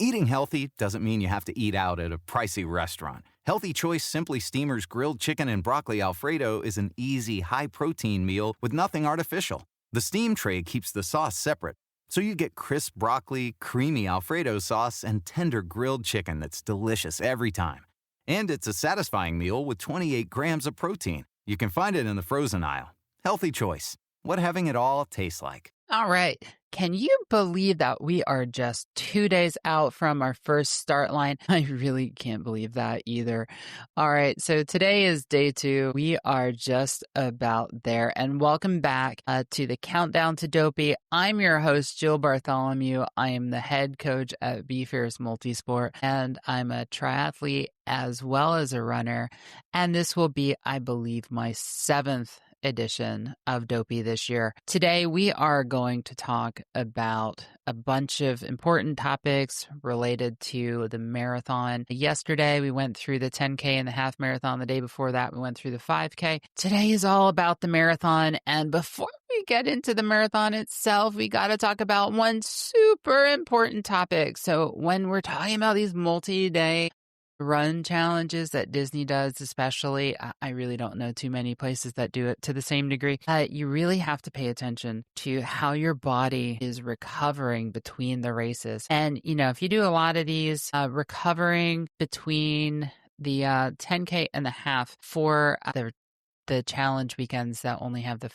Eating healthy doesn't mean you have to eat out at a pricey restaurant. Healthy Choice Simply Steamer's grilled chicken and broccoli Alfredo is an easy, high-protein meal with nothing artificial. The steam tray keeps the sauce separate, so you get crisp broccoli, creamy Alfredo sauce, and tender grilled chicken that's delicious every time. And it's a satisfying meal with 28 grams of protein. You can find it in the frozen aisle. Healthy Choice. What having it all tastes like. All right. Can you believe that we are just 2 days out from our first start line? I really can't believe that either. All right. So today is day 2. We are just about there. And welcome back to the Countdown to Dopey. I'm your host, Jill Bartholomew. I am the head coach at Be Fierce Multisport, and I'm a triathlete as well as a runner. And this will be, I believe, my 7th edition of Dopey this year. Today, we are going to talk about a bunch of important topics related to the marathon. Yesterday, we went through the 10K and the half marathon. The day before that, we went through the 5K. Today is all about the marathon. And before we get into the marathon itself, we got to talk about one super important topic. So when we're talking about these multi-day run challenges that Disney does, especially, I really don't know too many places that do it to the same degree. You really have to pay attention to how your body is recovering between the races. And, if you do a lot of these, recovering between the 10K and the half for the challenge weekends that only have the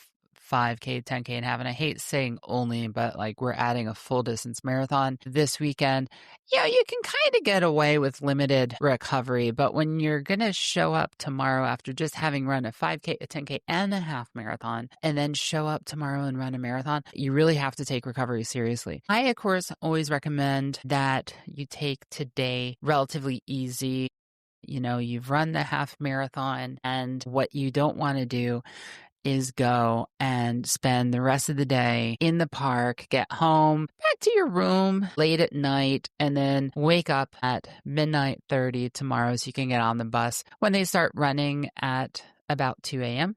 5K, 10K, and half. And I hate saying only, but we're adding a full distance marathon this weekend. You can kind of get away with limited recovery, but when you're going to show up tomorrow after just having run a 5K, a 10K, and a half marathon, and then show up tomorrow and run a marathon, you really have to take recovery seriously. I, of course, always recommend that you take today relatively easy. You've run the half marathon, and what you don't want to do is go and spend the rest of the day in the park, get home, back to your room late at night, and then wake up at midnight 30 tomorrow so you can get on the bus when they start running at about 2 a.m.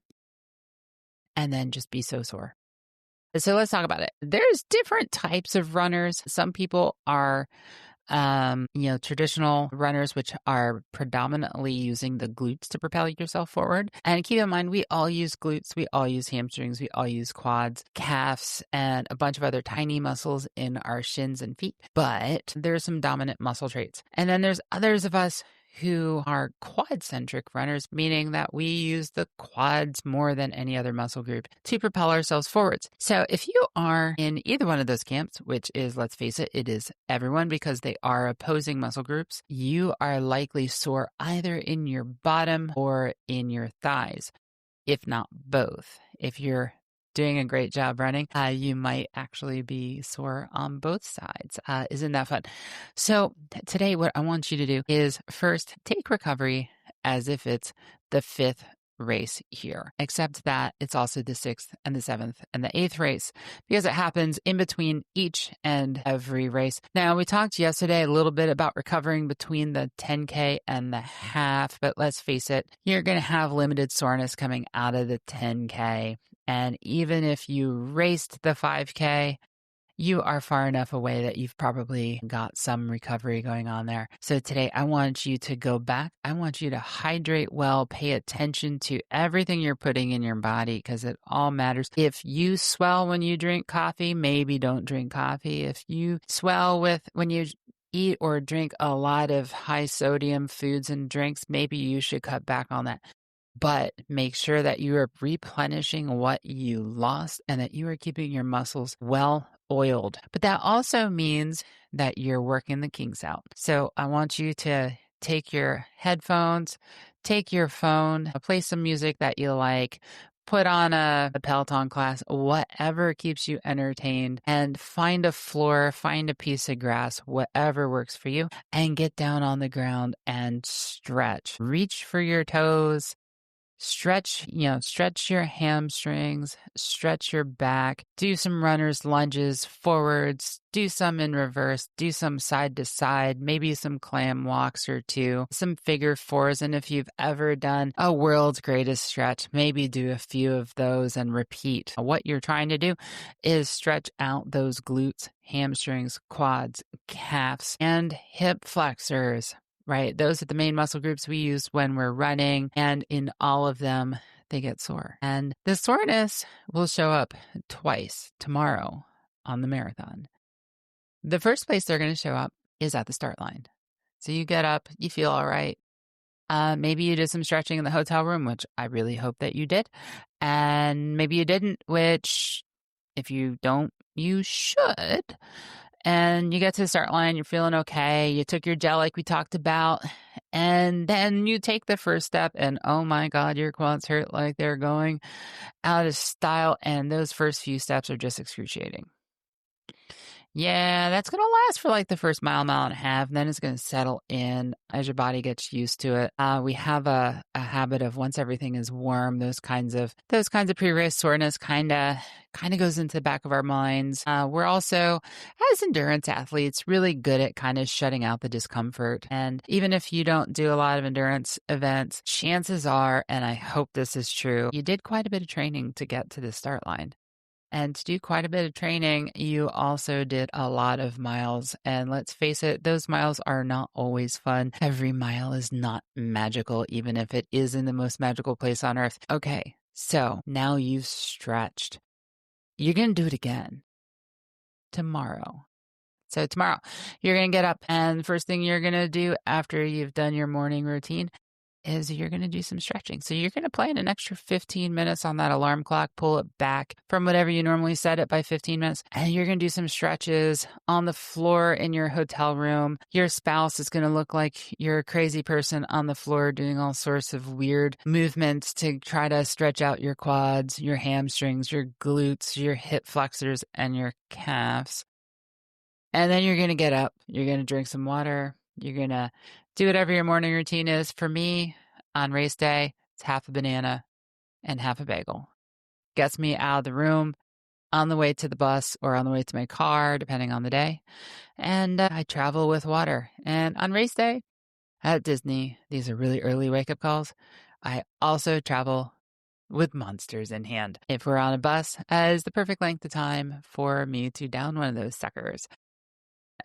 and then just be so sore. So let's talk about it. There's different types of runners. Some people are traditional runners, which are predominantly using the glutes to propel yourself forward. And keep in mind, we all use glutes, we all use hamstrings, we all use quads, calves, and a bunch of other tiny muscles in our shins and feet. But there's some dominant muscle traits. And then there's others of us who are quad-centric runners, meaning that we use the quads more than any other muscle group to propel ourselves forwards. So if you are in either one of those camps, which is, let's face it, it is everyone because they are opposing muscle groups, you are likely sore either in your bottom or in your thighs, if not both. If you're doing a great job running, you might actually be sore on both sides. Isn't that fun? So today, what I want you to do is first take recovery as if it's the 5th race here, except that it's also the 6th and the 7th and the 8th race because it happens in between each and every race. Now, we talked yesterday a little bit about recovering between the 10K and the half, but let's face it, you're going to have limited soreness coming out of the 10K. And even if you raced the 5K, you are far enough away that you've probably got some recovery going on there. So today, I want you to go back. I want you to hydrate well, pay attention to everything you're putting in your body because it all matters. If you swell when you drink coffee, maybe don't drink coffee. If you swell when you eat or drink a lot of high sodium foods and drinks, maybe you should cut back on that. But make sure that you are replenishing what you lost and that you are keeping your muscles well oiled. But that also means that you're working the kinks out. So I want you to take your headphones, take your phone, play some music that you like, put on a Peloton class, whatever keeps you entertained, and find a floor, find a piece of grass, whatever works for you, and get down on the ground and stretch. Reach for your toes. stretch your hamstrings, stretch your back, do some runner's lunges forwards, do some in reverse, do some side to side, maybe some clam walks or two, some figure fours. And if you've ever done a world's greatest stretch, maybe do a few of those and repeat. What you're trying to do is stretch out those glutes, hamstrings, quads, calves, and hip flexors. Right? Those are the main muscle groups we use when we're running, and in all of them, they get sore. And the soreness will show up twice tomorrow on the marathon. The first place they're going to show up is at the start line. So you get up, you feel all right. Maybe you did some stretching in the hotel room, which I really hope that you did. And maybe you didn't, which if you don't, you should. And you get to the start line, you're feeling okay. You took your gel like we talked about, and then you take the first step and oh my God, your quads hurt like they're going out of style. And those first few steps are just excruciating. Yeah, that's going to last for like the first mile and a half, and then it's going to settle in as your body gets used to it. We have a habit of once everything is warm, those kinds of pre-race soreness kind of goes into the back of our minds. We're also, as endurance athletes, really good at kind of shutting out the discomfort. And even if you don't do a lot of endurance events, chances are, and I hope this is true, you did quite a bit of training to get to the start line. And to do quite a bit of training, you also did a lot of miles. And let's face it, those miles are not always fun. Every mile is not magical, even if it is in the most magical place on earth. Okay, so now you've stretched. You're going to do it again tomorrow. So tomorrow, you're going to get up, and the first thing you're going to do after you've done your morning routine is you're going to do some stretching. So you're going to plan an extra 15 minutes on that alarm clock, pull it back from whatever you normally set it by 15 minutes, and you're going to do some stretches on the floor in your hotel room. Your spouse is going to look like you're a crazy person on the floor doing all sorts of weird movements to try to stretch out your quads, your hamstrings, your glutes, your hip flexors, and your calves. And then you're going to get up, you're going to drink some water, you're going to do whatever your morning routine is. For me, on race day, it's half a banana and half a bagel. Gets me out of the room on the way to the bus or on the way to my car, depending on the day. And I travel with water. And on race day at Disney, these are really early wake-up calls, I also travel with monsters in hand. If we're on a bus, is the perfect length of time for me to down one of those suckers.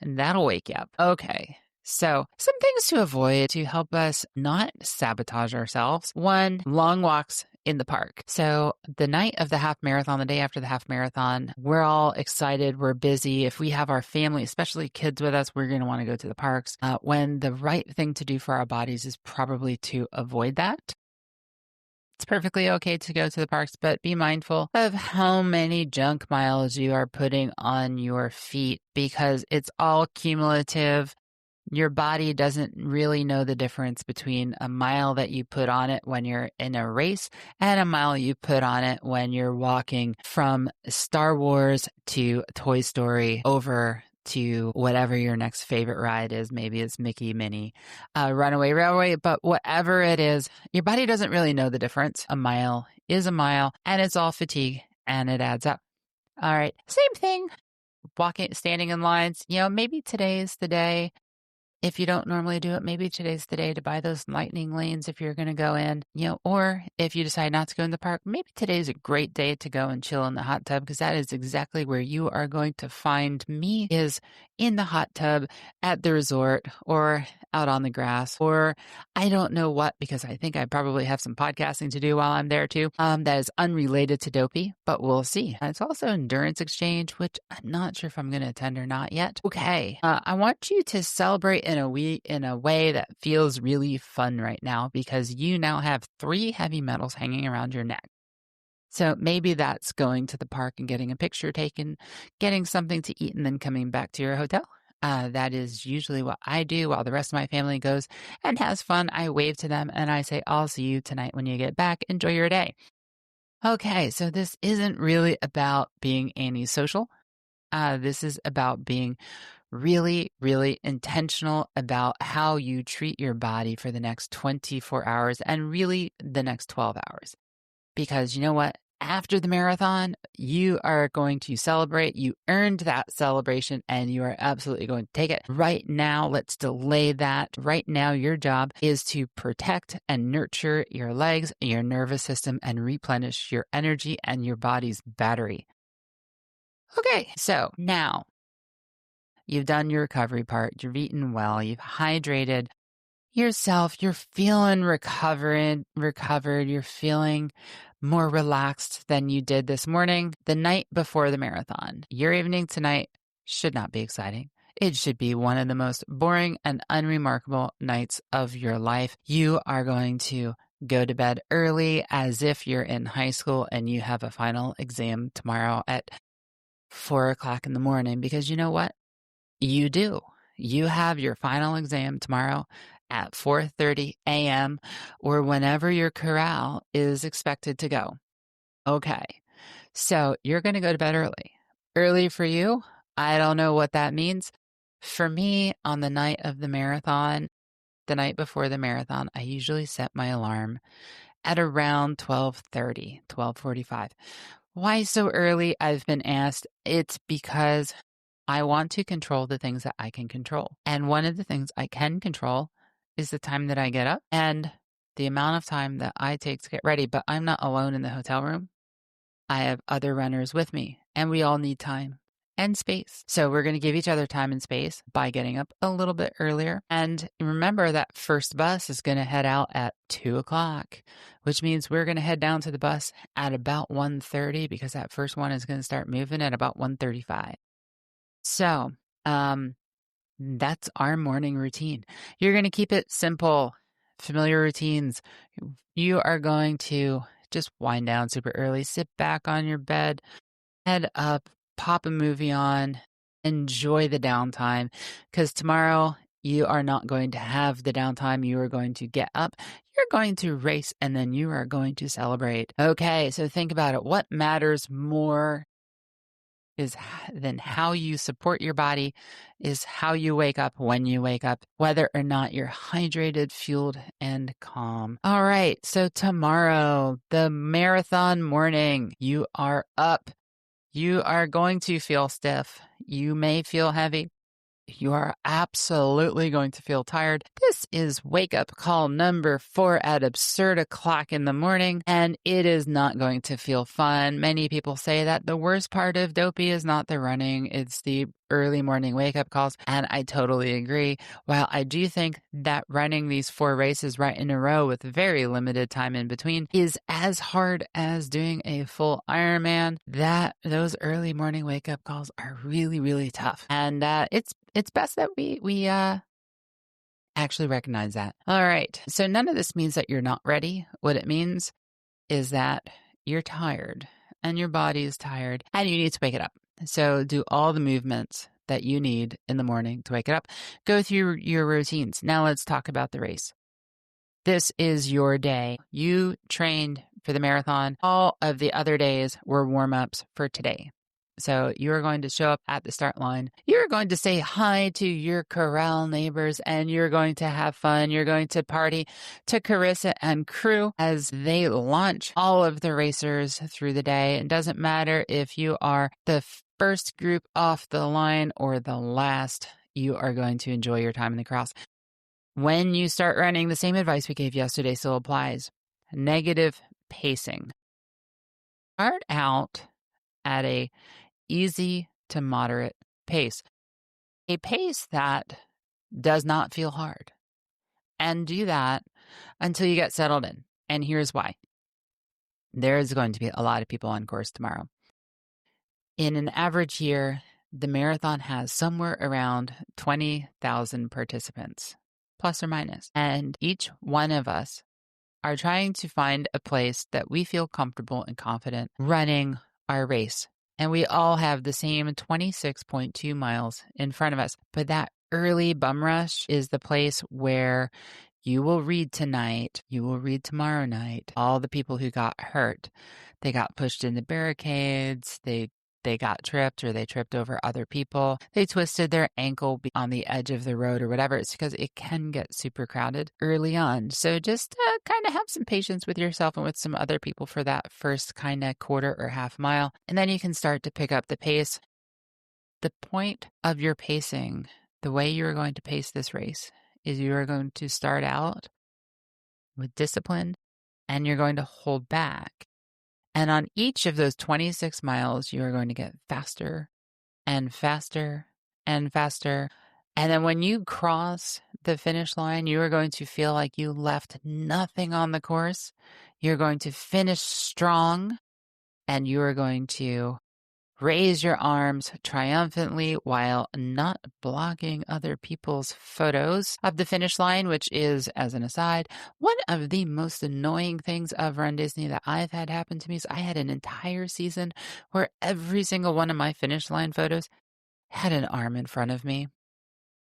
And that'll wake you up. Okay. So some things to avoid to help us not sabotage ourselves. One, long walks in the park. So the night of the half marathon, the day after the half marathon, we're all excited. We're busy. If we have our family, especially kids with us, we're going to want to go to the parks. When the right thing to do for our bodies is probably to avoid that. It's perfectly okay to go to the parks, but be mindful of how many junk miles you are putting on your feet because it's all cumulative. Your body doesn't really know the difference between a mile that you put on it when you're in a race and a mile you put on it when you're walking from Star Wars to Toy Story over to whatever your next favorite ride is. Maybe it's Mickey, Minnie, Runaway Railway, but whatever it is, your body doesn't really know the difference. A mile is a mile, and it's all fatigue, and it adds up. All right, same thing, standing in lines. Maybe today's the day. If you don't normally do it, maybe today's the day to buy those lightning lanes if you're going to go in, or if you decide not to go in the park, maybe today's a great day to go and chill in the hot tub because that is exactly where you are going to find me is in the hot tub at the resort or out on the grass or I don't know what because I think I probably have some podcasting to do while I'm there too. That is unrelated to Dopey, but we'll see. It's also Endurance Exchange, which I'm not sure if I'm going to attend or not yet. Okay, I want you to celebrate in a way that feels really fun right now because you now have 3 heavy metals hanging around your neck. So maybe that's going to the park and getting a picture taken, getting something to eat, and then coming back to your hotel. That is usually what I do while the rest of my family goes and has fun. I wave to them and I say, I'll see you tonight when you get back. Enjoy your day. Okay, so this isn't really about being antisocial. This is about being really, really intentional about how you treat your body for the next 24 hours and really the next 12 hours. Because you know what? After the marathon, you are going to celebrate. You earned that celebration and you are absolutely going to take it. Right now, let's delay that. Right now, your job is to protect and nurture your legs, your nervous system, and replenish your energy and your body's battery. Okay, so now you've done your recovery part. You've eaten well. You've hydrated yourself. You're feeling recovered. You're feeling more relaxed than you did this morning, the night before the marathon. Your evening tonight should not be exciting. It should be one of the most boring and unremarkable nights of your life. You are going to go to bed early as if you're in high school and you have a final exam tomorrow at 4 o'clock in the morning, because you know what? You do. You have your final exam tomorrow at 4:30 a.m. or whenever your corral is expected to go. Okay, so you're going to go to bed early. Early for you? I don't know what that means. For me, on the night of the marathon, the night before the marathon, I usually set my alarm at around 12:30, 12:45. Why so early? I've been asked. It's because I want to control the things that I can control. And one of the things I can control is the time that I get up and the amount of time that I take to get ready. But I'm not alone in the hotel room. I have other runners with me, and we all need time and space. So we're going to give each other time and space by getting up a little bit earlier. And remember, that first bus is going to head out at 2 o'clock, which means we're going to head down to the bus at about 1:30 because that first one is going to start moving at about 1:35. So, that's our morning routine. You're going to keep it simple, familiar routines. You are going to just wind down super early, sit back on your bed, head up, pop a movie on, enjoy the downtime, because tomorrow you are not going to have the downtime. You are going to get up, you're going to race, and then you are going to celebrate. Okay, so think about it. What matters more than how you support your body is how you wake up when you wake up, whether or not you're hydrated, fueled, and calm. All right, so tomorrow, the marathon morning, you are up. You are going to feel stiff. You may feel heavy. You are absolutely going to feel tired. This is wake up call number 4 at absurd o'clock in the morning, and it is not going to feel fun. Many people say that the worst part of Dopey is not the running, it's the early morning wake up calls, and I totally agree. While I do think that running these 4 races right in a row with very limited time in between is as hard as doing a full Ironman, that those early morning wake up calls are really, really tough. And it's best that we actually recognize that. All right. So none of this means that you're not ready. What it means is that you're tired and your body is tired and you need to wake it up. So do all the movements that you need in the morning to wake it up. Go through your routines. Now let's talk about the race. This is your day. You trained for the marathon. All of the other days were warm-ups for today. So you're going to show up at the start line. You're going to say hi to your corral neighbors and you're going to have fun. You're going to party to Carissa and crew as they launch all of the racers through the day. It doesn't matter if you are the first group off the line or the last. You are going to enjoy your time in the cross. When you start running, the same advice we gave yesterday still applies. Negative pacing. Start out at a easy to moderate pace, a pace that does not feel hard. And do that until you get settled in. And here's why. There is going to be a lot of people on course tomorrow. In an average year, the marathon has somewhere around 20,000 participants, plus or minus. And each one of us are trying to find a place that we feel comfortable and confident running our race. And we all have the same 26.2 miles in front of us. But that early bum rush is the place where you will read tonight, you will read tomorrow night, all the people who got hurt. They got pushed into barricades, they they got tripped or they tripped over other people, they twisted their ankle on the edge of the road or whatever. It's because it can get super crowded early on. So just kind of have some patience with yourself and with some other people for that first kind of quarter or half mile. And then you can start to pick up the pace. The point of your pacing, the way you're going to pace this race, is you are going to start out with discipline and you're going to hold back. And on each of those 26 miles, you are going to get faster and faster and faster. And then when you cross the finish line, you are going to feel like you left nothing on the course. You're going to finish strong and you are going to raise your arms triumphantly while not blocking other people's photos of the finish line, which is, as an aside, one of the most annoying things of Run Disney that I've had happen to me. So I had an entire season where every single one of my finish line photos had an arm in front of me.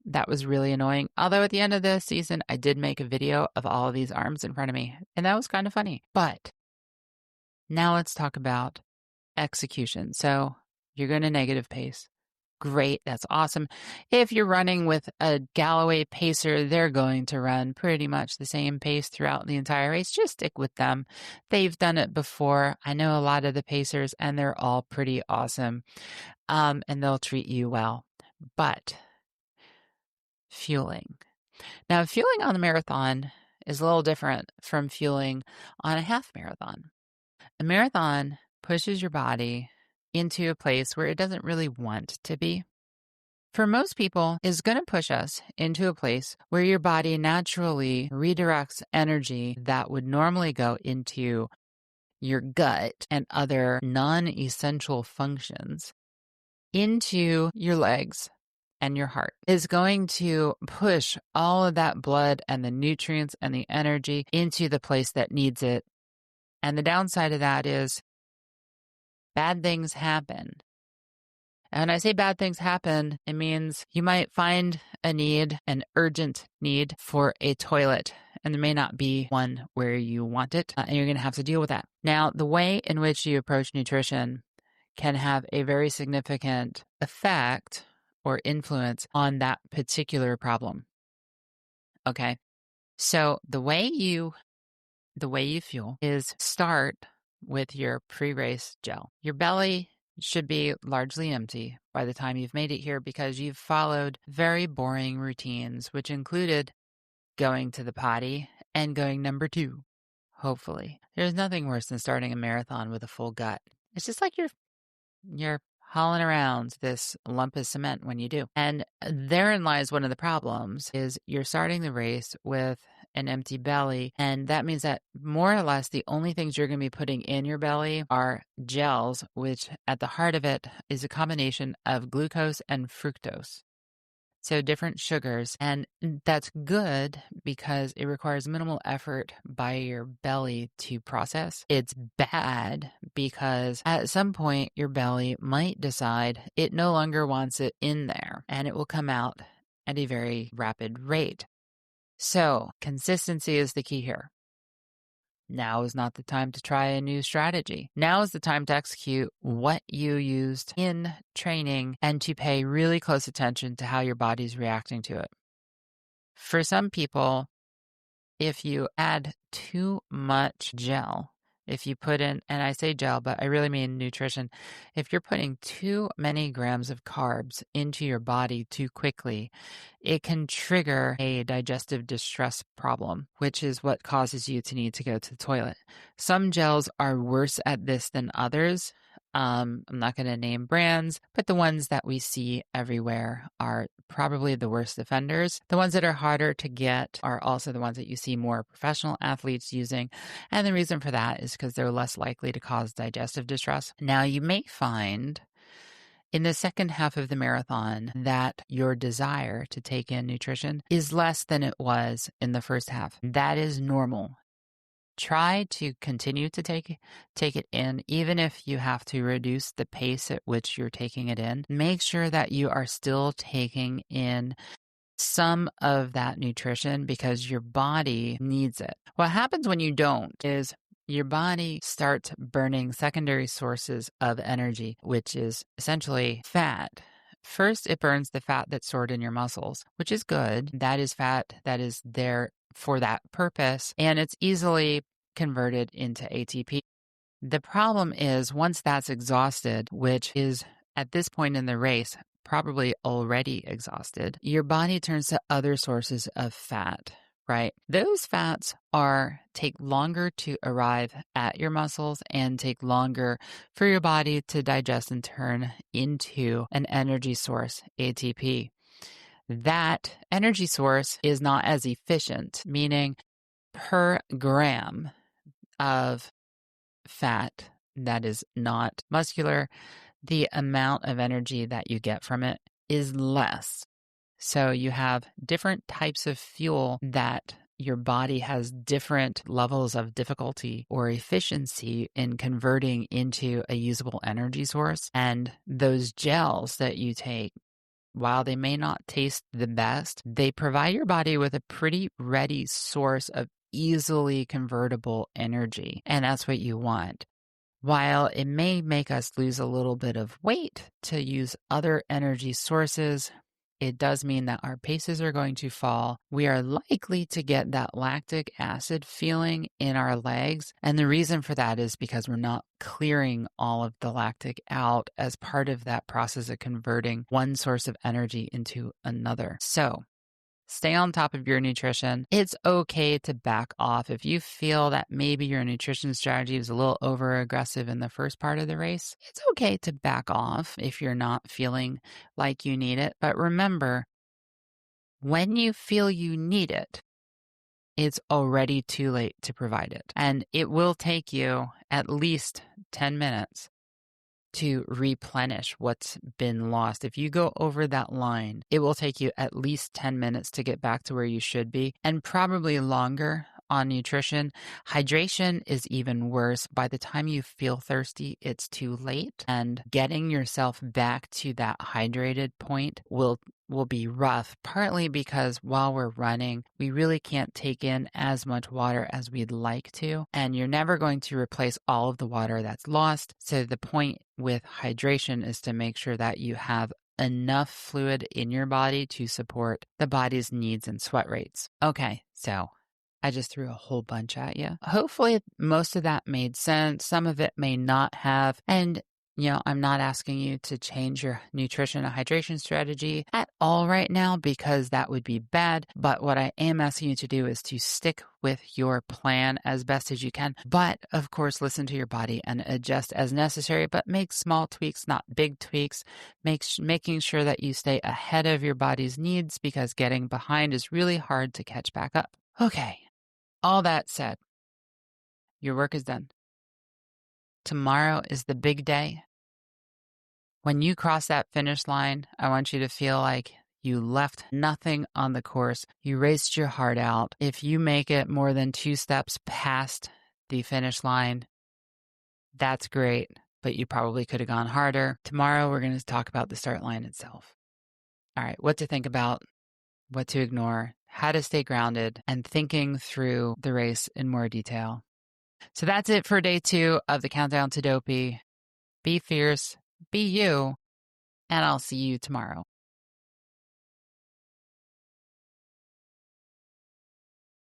That was really annoying. Although at the end of the season, I did make a video of all of these arms in front of me, and that was kind of funny. But now let's talk about execution. So you're going to negative pace. Great. That's awesome. If you're running with a Galloway pacer, they're going to run pretty much the same pace throughout the entire race. Just stick with them. They've done it before. I know a lot of the pacers and they're all pretty awesome. And they'll treat you well. But fueling. Now, fueling on the marathon is a little different from fueling on a half marathon. A marathon pushes your body into a place where it doesn't really want to be. For most people, it's going to push us into a place where your body naturally redirects energy that would normally go into your gut and other non-essential functions into your legs and your heart. Is going to push all of that blood and the nutrients and the energy into the place that needs it. And the downside of that is bad things happen. And when I say bad things happen, it means you might find a need, an urgent need for a toilet, and there may not be one where you want it, and you're going to have to deal with that. Now, the way in which you approach nutrition can have a very significant effect or influence on that particular problem. Okay? So the way you fuel is start with your pre-race gel. Your belly should be largely empty by the time you've made it here because you've followed very boring routines, which included going to the potty and going number 2, hopefully. There's nothing worse than starting a marathon with a full gut. It's just like you're hauling around this lump of cement when you do. And therein lies one of the problems is you're starting the race with an empty belly. And that means that more or less the only things you're going to be putting in your belly are gels, which at the heart of it is a combination of glucose and fructose. So different sugars. And that's good because it requires minimal effort by your belly to process. It's bad because at some point your belly might decide it no longer wants it in there and it will come out at a very rapid rate. So consistency is the key here. Now is not the time to try a new strategy. Now is the time to execute what you used in training and to pay really close attention to how your body's reacting to it. For some people, if you add too much gel, if you put in, and I say gel, but I really mean nutrition, if you're putting too many grams of carbs into your body too quickly, it can trigger a digestive distress problem, which is what causes you to need to go to the toilet. Some gels are worse at this than others. I'm not going to name brands, but the ones that we see everywhere are probably the worst offenders. The ones that are harder to get are also the ones that you see more professional athletes using. And the reason for that is because they're less likely to cause digestive distress. Now, you may find in the second half of the marathon that your desire to take in nutrition is less than it was in the first half. That is normal. Try to continue to take it in, even if you have to reduce the pace at which you're taking it in. Make sure that you are still taking in some of that nutrition because your body needs it. What happens when you don't is your body starts burning secondary sources of energy, which is essentially fat. First, it burns the fat that's stored in your muscles, which is good. That is fat that is there for that purpose, and it's easily converted into ATP. The problem is once that's exhausted, which is at this point in the race, probably already exhausted, your body turns to other sources of fat, right? Those fats take longer to arrive at your muscles and take longer for your body to digest and turn into an energy source, ATP. That energy source is not as efficient, meaning per gram of fat that is not muscular, the amount of energy that you get from it is less. So you have different types of fuel that your body has different levels of difficulty or efficiency in converting into a usable energy source. And those gels that you take, while they may not taste the best, they provide your body with a pretty ready source of easily convertible energy. And that's what you want. While it may make us lose a little bit of weight to use other energy sources, it does mean that our paces are going to fall. We are likely to get that lactic acid feeling in our legs. And the reason for that is because we're not clearing all of the lactic out as part of that process of converting one source of energy into another. So stay on top of your nutrition. It's okay to back off. If you feel that maybe your nutrition strategy was a little over aggressive in the first part of the race, it's okay to back off if you're not feeling like you need it. But remember, when you feel you need it, it's already too late to provide it. And it will take you at least 10 minutes to replenish what's been lost. If you go over that line, it will take you at least 10 minutes to get back to where you should be, and probably longer on nutrition. Hydration is even worse. By the time you feel thirsty, it's too late, and getting yourself back to that hydrated point will be rough, partly because while we're running, we really can't take in as much water as we'd like to, and you're never going to replace all of the water that's lost. So the point with hydration is to make sure that you have enough fluid in your body to support the body's needs and sweat rates. Okay, so I just threw a whole bunch at you. Hopefully most of that made sense. Some of it may not have. And I'm not asking you to change your nutrition and hydration strategy at all right now because that would be bad. But what I am asking you to do is to stick with your plan as best as you can. But of course, listen to your body and adjust as necessary, but make small tweaks, not big tweaks. Making sure that you stay ahead of your body's needs because getting behind is really hard to catch back up. Okay. All that said, your work is done. Tomorrow is the big day. When you cross that finish line, I want you to feel like you left nothing on the course. You raced your heart out. If you make it more than 2 steps past the finish line, that's great, but you probably could have gone harder. Tomorrow, we're going to talk about the start line itself. All right, what to think about, what to ignore, how to stay grounded, and thinking through the race in more detail. So that's it for day 2 of the Countdown to Dopey. Be fierce, be you, and I'll see you tomorrow.